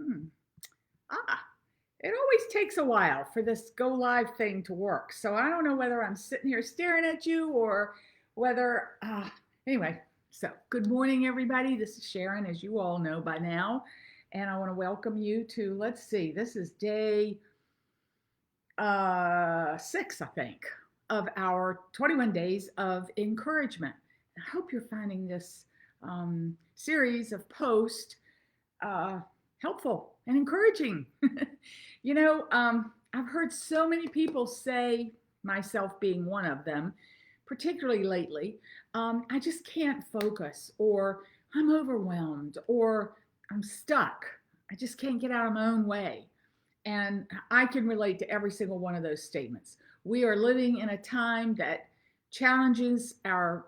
Hmm. Ah, it always takes a while for this go live thing to work. So I don't know whether I'm sitting here staring at you or whether, anyway. So good morning, everybody. This is Sharon, as you all know by now. And I want to welcome you to, let's see, this is day 6, I think, of our 21 days of encouragement. I hope you're finding this series of posts uh, helpful and encouraging. I've heard so many people say, myself being one of them, particularly lately, I just can't focus, or I'm overwhelmed, or I'm stuck. I just can't get out of my own way. And I can relate to every single one of those statements. We are living in a time that challenges our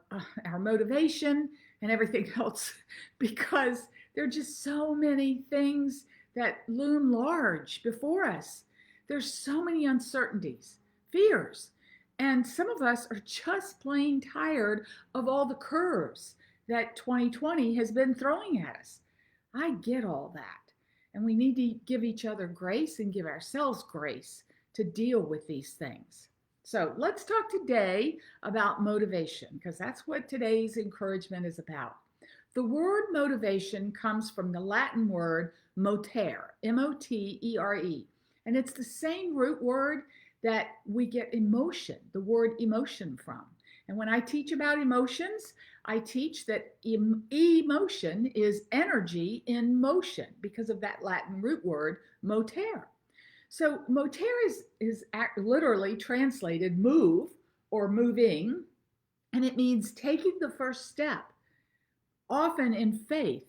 motivation and everything else because there are just so many things that loom large before us. There's so many uncertainties, fears, and some of us are just plain tired of all the curves that 2020 has been throwing at us. I get all that. And we need to give each other grace and give ourselves grace to deal with these things. So let's talk today about motivation, because that's what today's encouragement is about. The word motivation comes from the Latin word motere, M-O-T-E-R-E, and it's the same root word that we get emotion, the word emotion from. And when I teach about emotions, I teach that emotion is energy in motion because of that Latin root word motere. So motere is literally translated move or moving, and it means taking the first step, often in faith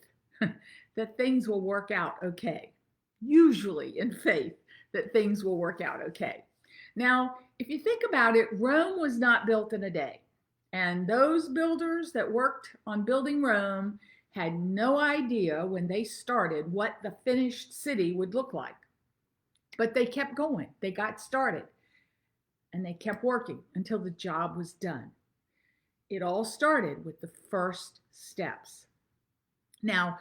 that things will work out okay. Usually in faith that things will work out okay. Now, if you think about it, Rome was not built in a day. And those builders that worked on building Rome had no idea when they started what the finished city would look like. But they kept going, they got started, and they kept working until the job was done. It all started with the first steps. Now,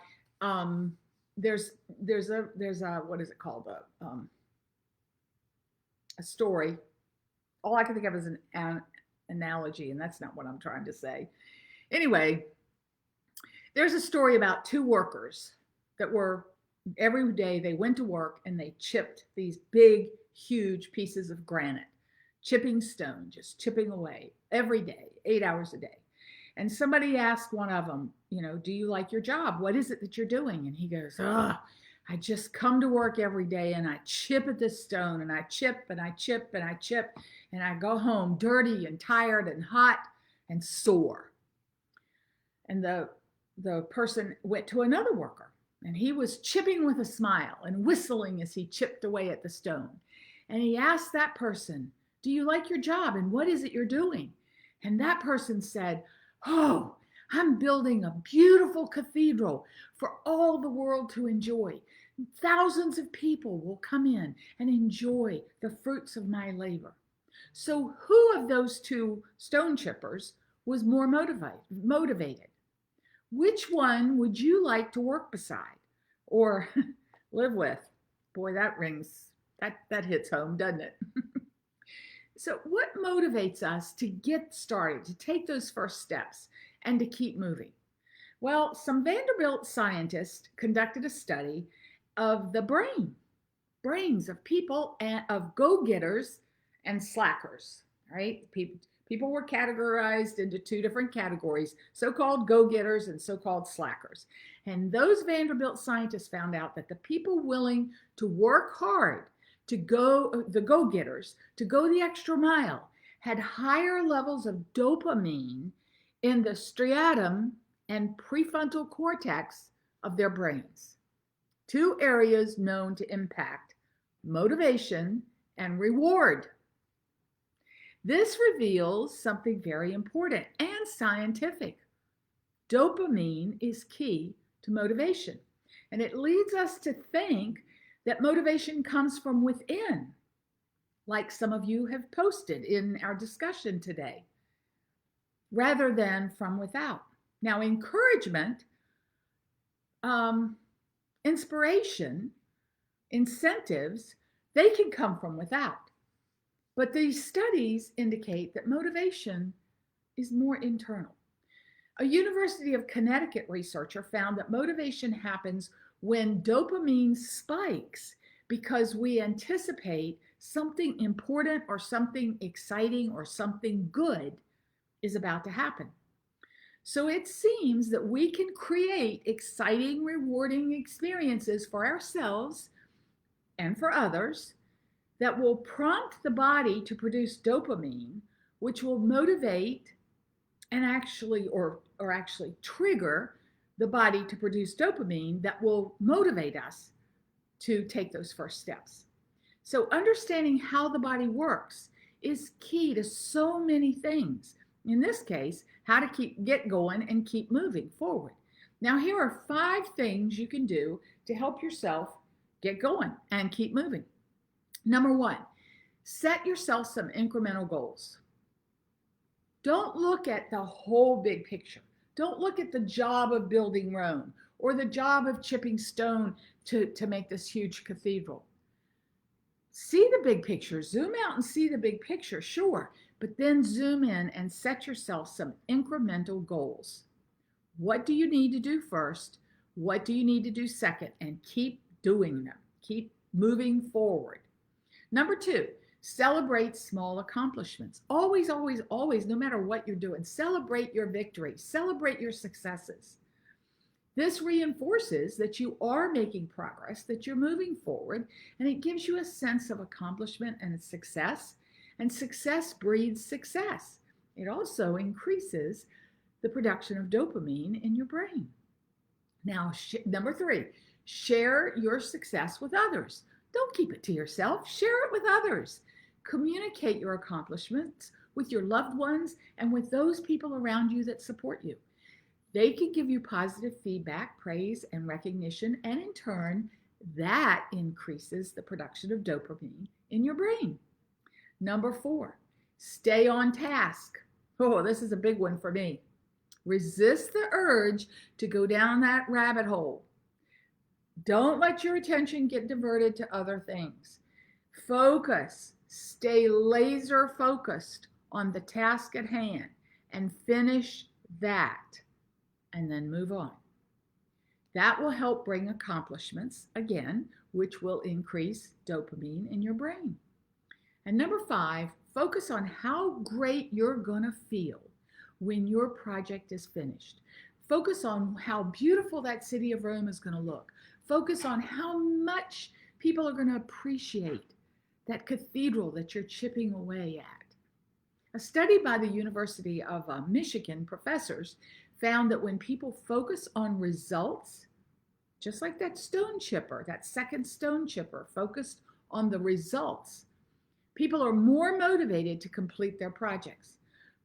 there's a what is it called, a story. All I can think of is an analogy, and that's not what I'm trying to say. Anyway, there's a story about two workers that were every day they went to work and they chipped these big, huge pieces of granite, chipping stone, just chipping away every day, 8 hours a day. And somebody asked one of them, do you like your job? What is it that you're doing? And he goes, I just come to work every day and I chip at this stone and I chip and I chip and I chip and I go home dirty and tired and hot and sore. And the person went to another worker and he was chipping with a smile and whistling as he chipped away at the stone. And he asked that person, do you like your job and what is it you're doing? And that person said, oh, I'm building a beautiful cathedral for all the world to enjoy. Thousands of people will come in and enjoy the fruits of my labor. So who of those two stone chippers was more motivated? Which one would you like to work beside or live with? Boy, that hits home, doesn't it? So what motivates us to get started, to take those first steps and to keep moving? Well, some Vanderbilt scientists conducted a study of the brains of people, and of go-getters and slackers, right? People were categorized into two different categories, so-called go-getters and so-called slackers. And those Vanderbilt scientists found out that the people willing to work hard, the go-getters, to go the extra mile, had higher levels of dopamine in the striatum and prefrontal cortex of their brains, two areas known to impact motivation and reward. This reveals something very important and scientific. Dopamine is key to motivation, and it leads us to think that motivation comes from within, like some of you have posted in our discussion today, rather than from without. Now, encouragement, inspiration Incentives, they can come from without. But these studies indicate that motivation is more internal. A University of Connecticut researcher found that motivation happens when dopamine spikes because we anticipate something important or something exciting or something good is about to happen. So it seems that we can create exciting, rewarding experiences for ourselves and for others that will prompt the body to produce dopamine, which will motivate and actually trigger the body to produce dopamine that will motivate us to take those first steps. So understanding how the body works is key to so many things. In this case, how to get going and keep moving forward. Now, here are 5 things you can do to help yourself get going and keep moving. Number 1, set yourself some incremental goals. Don't look at the whole big picture. Don't look at the job of building Rome or the job of chipping stone to make this huge cathedral. See the big picture. Zoom out and see the big picture, sure, but then zoom in and set yourself some incremental goals. What do you need to do first? What do you need to do second? And keep doing them. Keep moving forward. Number 2, celebrate small accomplishments. Always, always, always, no matter what you're doing, celebrate your victories, celebrate your successes. This reinforces that you are making progress, that you're moving forward, and it gives you a sense of accomplishment and success. And success breeds success. It also increases the production of dopamine in your brain. Now, number 3, share your success with others. Don't keep it to yourself. Share it with others. Communicate your accomplishments with your loved ones and with those people around you that support you. They can give you positive feedback, praise, and recognition, and in turn, that increases the production of dopamine in your brain. Number 4, stay on task. Oh, this is a big one for me. Resist the urge to go down that rabbit hole. Don't let your attention get diverted to other things. Focus. Stay laser focused on the task at hand and finish that, and then move on. That will help bring accomplishments, again, which will increase dopamine in your brain. And number 5, focus on how great you're going to feel when your project is finished. Focus on how beautiful that city of Rome is going to look. Focus on how much people are going to appreciate that cathedral that you're chipping away at. A study by the University of Michigan professors found that when people focus on results, just like that stone chipper, that second stone chipper focused on the results, people are more motivated to complete their projects.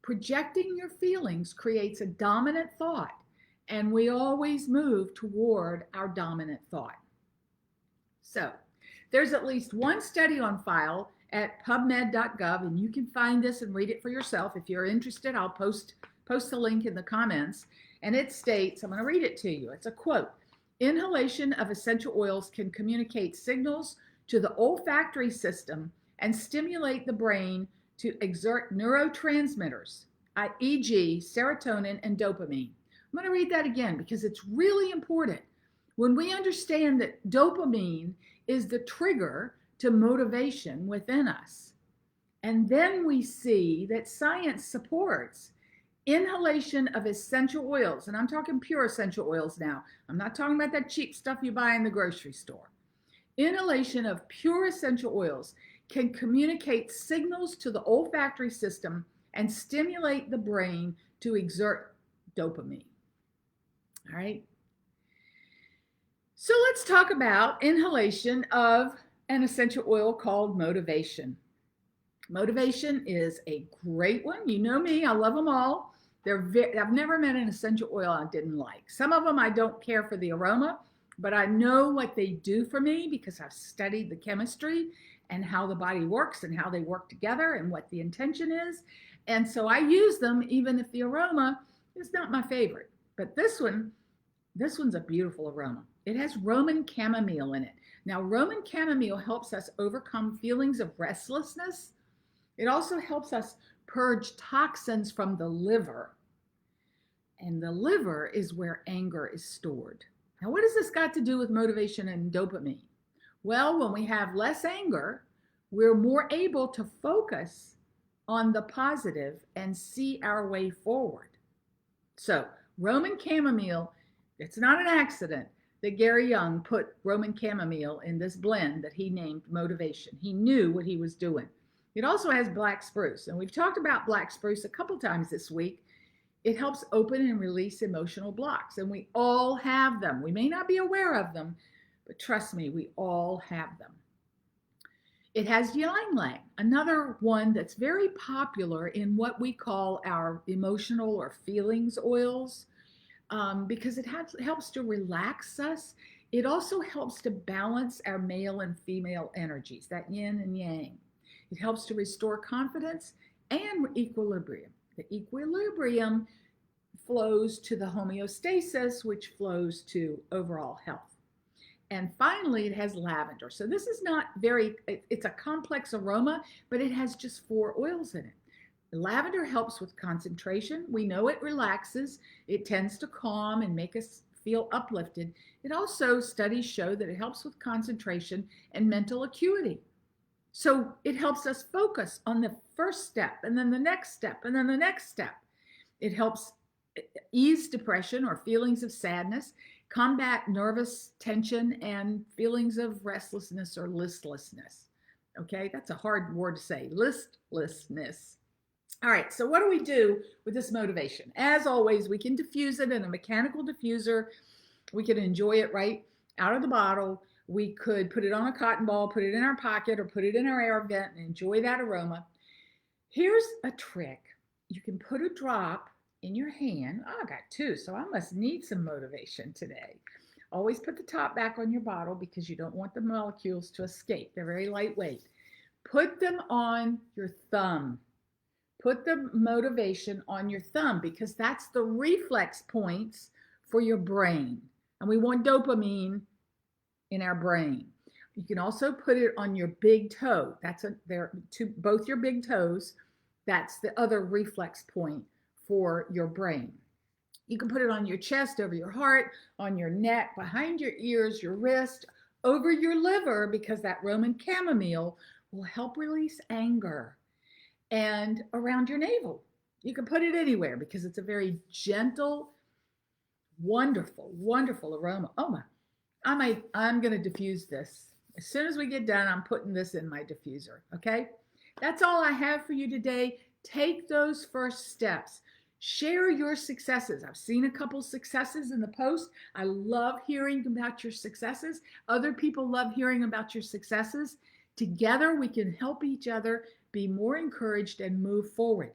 Projecting your feelings creates a dominant thought, and we always move toward our dominant thought. So, there's at least one study on file at pubmed.gov, and you can find this and read it for yourself. If you're interested, I'll post the link in the comments. And it states, I'm going to read it to you. It's a quote. Inhalation of essential oils can communicate signals to the olfactory system and stimulate the brain to exert neurotransmitters, e.g. serotonin and dopamine. I'm going to read that again because it's really important. When we understand that dopamine is the trigger to motivation within us, and then we see that science supports inhalation of essential oils, and I'm talking pure essential oils now. I'm not talking about that cheap stuff you buy in the grocery store. Inhalation of pure essential oils can communicate signals to the olfactory system and stimulate the brain to exert dopamine. All right. So let's talk about inhalation of an essential oil called Motivation. Motivation is a great one. You know me, I love them all. I've never met an essential oil I didn't like. Some of them I don't care for the aroma, but I know what they do for me because I've studied the chemistry and how the body works and how they work together and what the intention is. And so I use them even if the aroma is not my favorite. But this one's a beautiful aroma. It has Roman chamomile in it. Now, Roman chamomile helps us overcome feelings of restlessness. It also helps us purge toxins from the liver. And the liver is where anger is stored. Now, what has this got to do with motivation and dopamine? Well, when we have less anger, we're more able to focus on the positive and see our way forward. So, Roman chamomile, it's not an accident that Gary Young put Roman chamomile in this blend that he named motivation. He knew what he was doing. It also has black spruce, and we've talked about black spruce a couple times this week. It helps open and release emotional blocks, and we all have them. We may not be aware of them, but trust me, we all have them. It has ylang ylang, another one that's very popular in what we call our emotional or feelings oils, because it helps to relax us. It also helps to balance our male and female energies, that yin and yang. It helps to restore confidence and equilibrium. The equilibrium flows to the homeostasis, which flows to overall health. And finally, it has lavender. So this is not it's a complex aroma, but it has just 4 oils in it. Lavender helps with concentration. We know it relaxes. It tends to calm and make us feel uplifted. It also, studies show that it helps with concentration and mental acuity. So it helps us focus on the first step, and then the next step, and then the next step. It helps ease depression or feelings of sadness, combat nervous tension, and feelings of restlessness or listlessness. Okay, that's a hard word to say, listlessness. All right, so what do we do with this motivation? As always, we can diffuse it in a mechanical diffuser. We can enjoy it right out of the bottle. We could put it on a cotton ball, put it in our pocket, or put it in our air vent and enjoy that aroma. Here's a trick. You can put a drop in your hand. Oh, I got 2, so I must need some motivation today. Always put the top back on your bottle because you don't want the molecules to escape. They're very lightweight. Put them on your thumb. Put the motivation on your thumb because that's the reflex points for your brain. And we want dopamine in our brain. You can also put it on your big toe. Both your big toes. That's the other reflex point for your brain. You can put it on your chest, over your heart, on your neck, behind your ears, your wrist, over your liver, because that Roman chamomile will help release anger, and around your navel. You can put it anywhere because it's a very gentle, wonderful, wonderful aroma. Oh my, I'm going to diffuse this. As soon as we get done, I'm putting this in my diffuser, okay? That's all I have for you today. Take those first steps. Share your successes. I've seen a couple successes in the post. I love hearing about your successes. Other people love hearing about your successes. Together, we can help each other be more encouraged and move forward.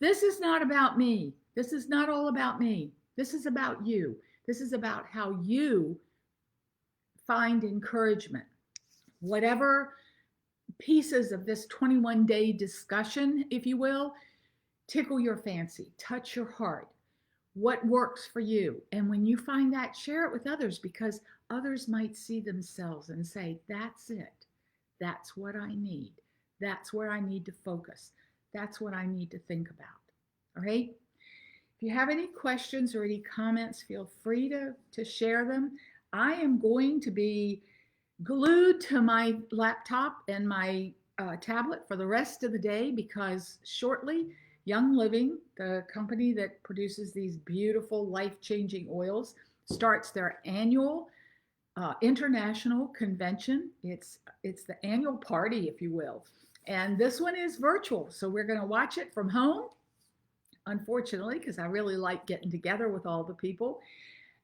This is not about me. This is not all about me. This is about you. This is about how you find encouragement. Whatever pieces of this 21-day discussion, if you will, tickle your fancy, touch your heart. What works for you? And when you find that, share it with others, because others might see themselves and say, that's it. That's what I need. That's where I need to focus. That's what I need to think about. All right? If you have any questions or any comments, feel free to share them. I am going to be glued to my laptop and my tablet for the rest of the day, because shortly, Young Living, the company that produces these beautiful life-changing oils, starts their annual international convention. It's the annual party, if you will. And this one is virtual, so we're going to watch it from home, unfortunately, because I really like getting together with all the people.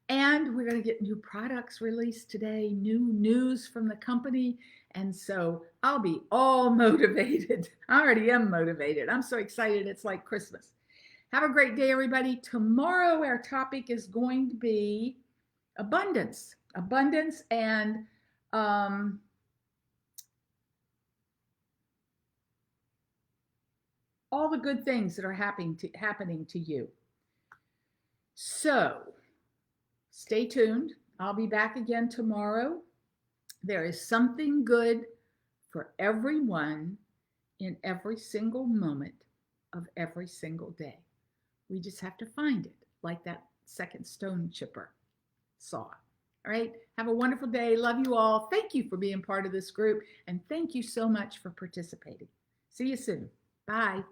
And we're going to get new products released today, new news from the company. And so I'll be all motivated. I already am motivated. I'm so excited. It's like Christmas. Have a great day, everybody. Tomorrow, our topic is going to be abundance. Abundance and all the good things that are happening to you. So stay tuned. I'll be back again tomorrow. There is something good for everyone in every single moment of every single day. We just have to find it, like that second stone chipper saw. All right. Have a wonderful day. Love you all. Thank you for being part of this group. And thank you so much for participating. See you soon. Bye.